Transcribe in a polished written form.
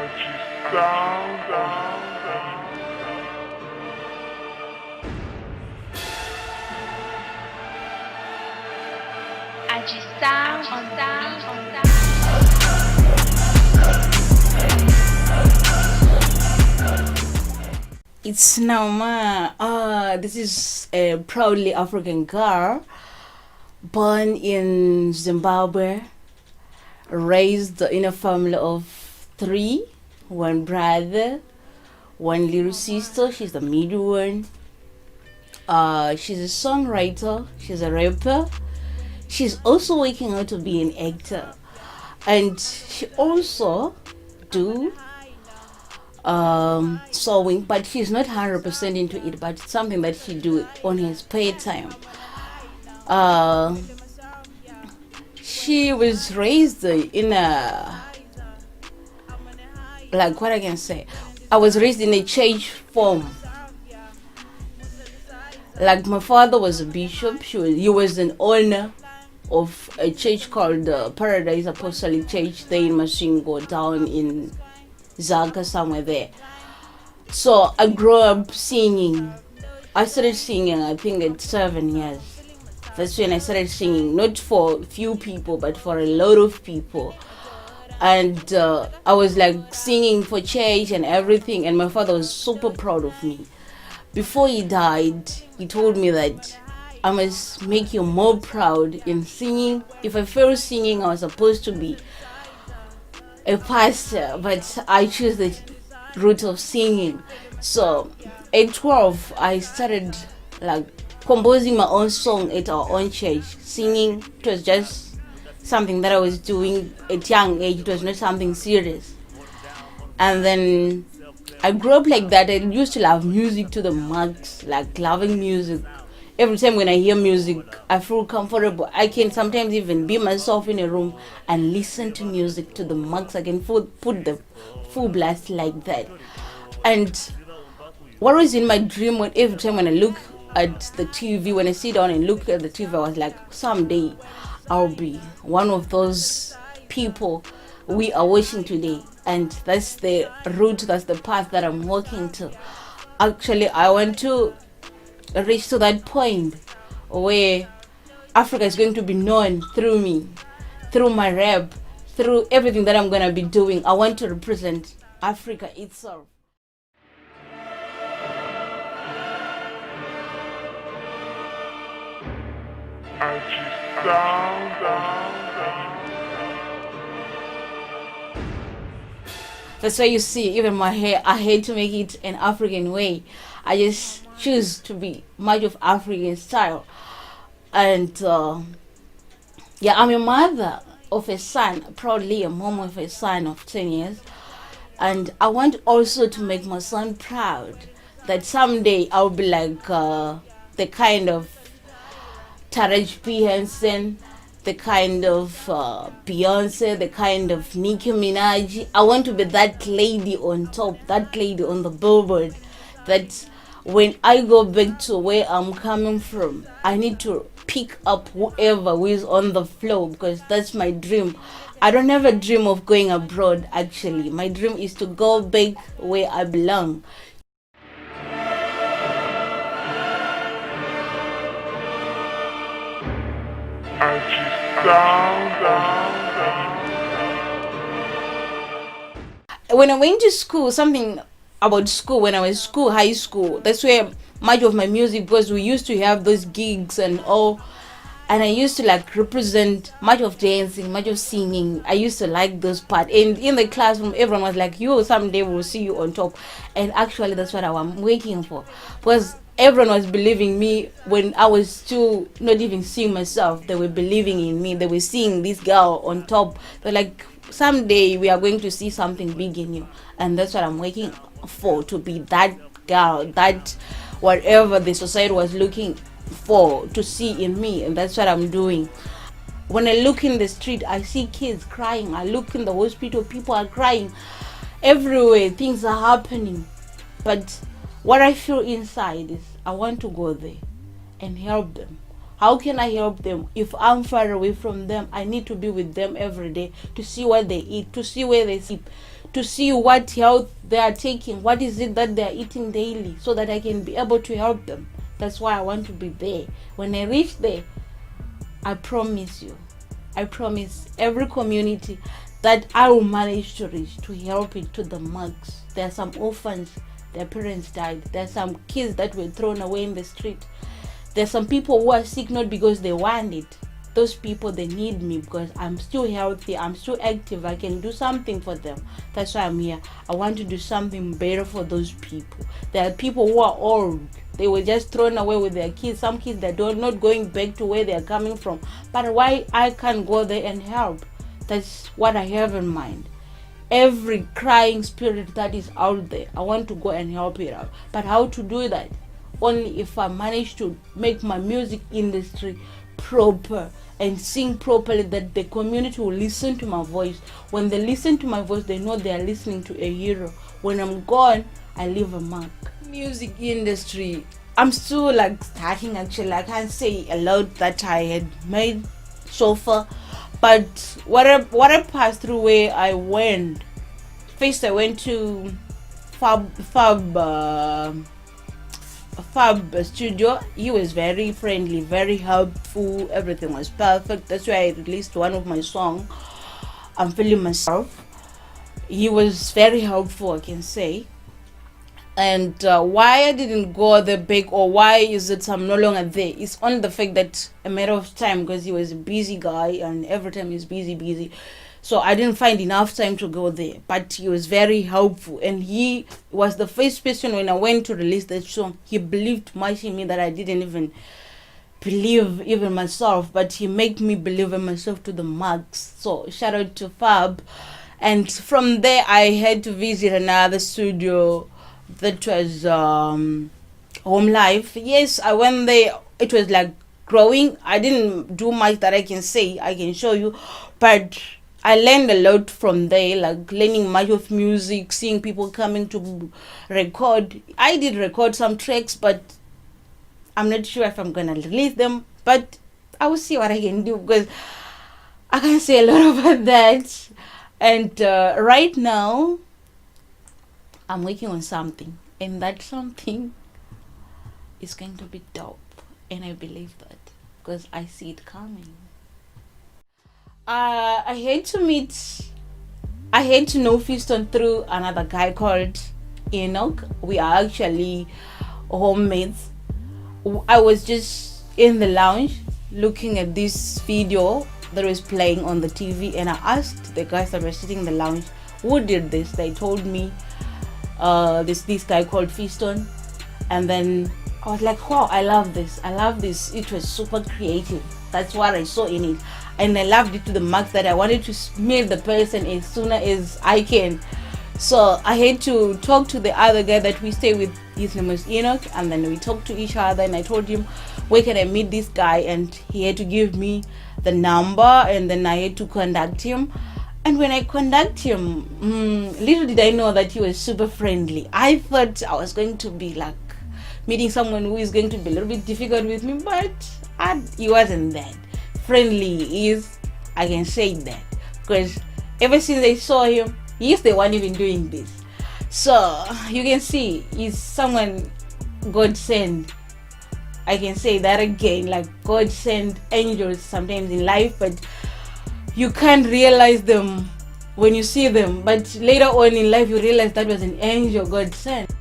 Agistão on down. It's Nauma. This is a proudly African girl, born in Zimbabwe, raised in a family of 3, one brother, one little sister. She's the middle one. She's a songwriter. She's a rapper. She's also working out to be an actor, and she also do sewing, but she's not 100% into it, but it's something that she do on her spare time. She was raised in a, like, what I can say, I was raised in a church form. Like, my father was a bishop. He was an owner of a church called Paradise Apostolic Church there in Masvingo, down in Zaka, somewhere there. So I grew up singing. I started singing, I think, at 7 years. That's when I started singing, not for few people, but for a lot of people. And I was like singing for church and everything, and my father was super proud of me. Before he died, he told me that I must make you more proud in singing. If I fail singing, I was supposed to be a pastor, but I choose the route of singing. So at 12, I started like composing my own song at our own church, singing. It was just something that I was doing at young age. It was not something serious. And then I grew up like that. I used to love music to the max, like loving music. Every time when I hear music, I feel comfortable. I can sometimes even be myself in a room and listen to music to the max. I can put the full blast like that. And what was in my dream, when every time when I look at the TV, when I sit down and look at the TV, I was like, someday I'll be one of those people we are watching today. And that's the route, that's the path that I'm walking to. Actually, I want to reach to that point where Africa is going to be known through me, through my rap, through everything that I'm going to be doing. I want to represent Africa itself. That's why you see, even my hair, I hate to make it an African way. I just choose to be much of African style. And yeah, I'm a mother of a son, proudly a mom of a son of 10 years. And I want also to make my son proud that someday I'll be like the kind of Taraji P. Henson, the kind of Beyonce, the kind of Nicki Minaj. I want to be that lady on top, that lady on the billboard, that when I go back to where I'm coming from, I need to pick up whoever who is on the floor, because that's my dream. I don't have a dream of going abroad, actually. My dream is to go back where I belong. When I went to school, something about school, when I was school, high school, that's where much of my music was. We used to have those gigs and all, and I used to like represent much of dancing, much of singing. I used to like those parts, and in the classroom everyone was like, yo, someday we'll see you on top. And actually that's what I'm waiting for, because everyone was believing me when I was still not even seeing myself. They were believing in me. They were seeing this girl on top. They're like, someday we are going to see something big in you. And that's what I'm waiting for, to be that girl, that whatever the society was looking for to see in me. And that's what I'm doing. When I look in the street, I see kids crying. I look in the hospital, people are crying. Everywhere things are happening. But what I feel inside is I want to go there and help them. How can I help them? If I'm far away from them, I need to be with them every day, to see what they eat, to see where they sleep, to see what health they are taking, what is it that they are eating daily, so that I can be able to help them. That's why I want to be there. When I reach there, I promise you, I promise every community that I will manage to reach, to help it to the max. There are some orphans, their parents died. There are some kids that were thrown away in the street. There are some people who are sick not because they want it. Those people, they need me because I'm still healthy, I'm still active, I can do something for them. That's why I'm here. I want to do something better for those people. There are people who are old. They were just thrown away with their kids. Some kids that are not going back to where they are coming from. But why I can't go there and help? That's what I have in mind. Every crying spirit that is out there, I want to go and help it out. But how to do that? Only if I manage to make my music industry proper and sing properly, that the community will listen to my voice. When they listen to my voice, they know they are listening to a hero. When I'm gone, I leave a mark. Music industry, I'm still like starting actually. I can't say a lot that I had made so far, but what I passed through, where I went, first I went to Fab studio. He was very friendly, very helpful, everything was perfect. That's why I released one of my songs, I'm Feeling Myself. He was very helpful, I can say. And why I didn't go there big, or why is it I'm no longer there, it's only the fact that a matter of time, because he was a busy guy and every time he's busy, so I didn't find enough time to go there. But he was very helpful, and he was the first person when I went to release that song. He believed much in me that I didn't even believe even myself, but he made me believe in myself to the max. So shout out to Fab. And from there I had to visit another studio that was Home Life. Yes, I went there. It was like growing. I didn't do much that I can say, I can show you, but I learned a lot from there, like learning much of music, seeing people coming to record. I did record some tracks, but I'm not sure if I'm gonna release them, but I will see what I can do, because I can't say a lot about that. And right now I'm working on something, and that something is going to be dope, and I believe that because I see it coming. I had to know Fiston through another guy called Enoch. We are actually homemates. I was just in the lounge looking at this video that was playing on the TV, and I asked the guys that were sitting in the lounge, who did this? They told me this guy called Fiston. And then I was like, wow, I love this. It was super creative. That's what I saw in it, and I loved it to the max that I wanted to meet the person as soon as I can. So I had to talk to the other guy that we stay with. His name was Enoch, and then we talked to each other, and I told him, where can I meet this guy? And he had to give me the number, and then I had to contact him. And when I contact him, little did I know that he was super friendly. I thought I was going to be like meeting someone who is going to be a little bit difficult with me, but he wasn't that friendly. I can say that, because ever since I saw him, he's the one even doing this. So you can see he's someone God sent. I can say that again, like God sent angels sometimes in life, but you can't realize them when you see them, but later on in life you realize that was an angel God sent.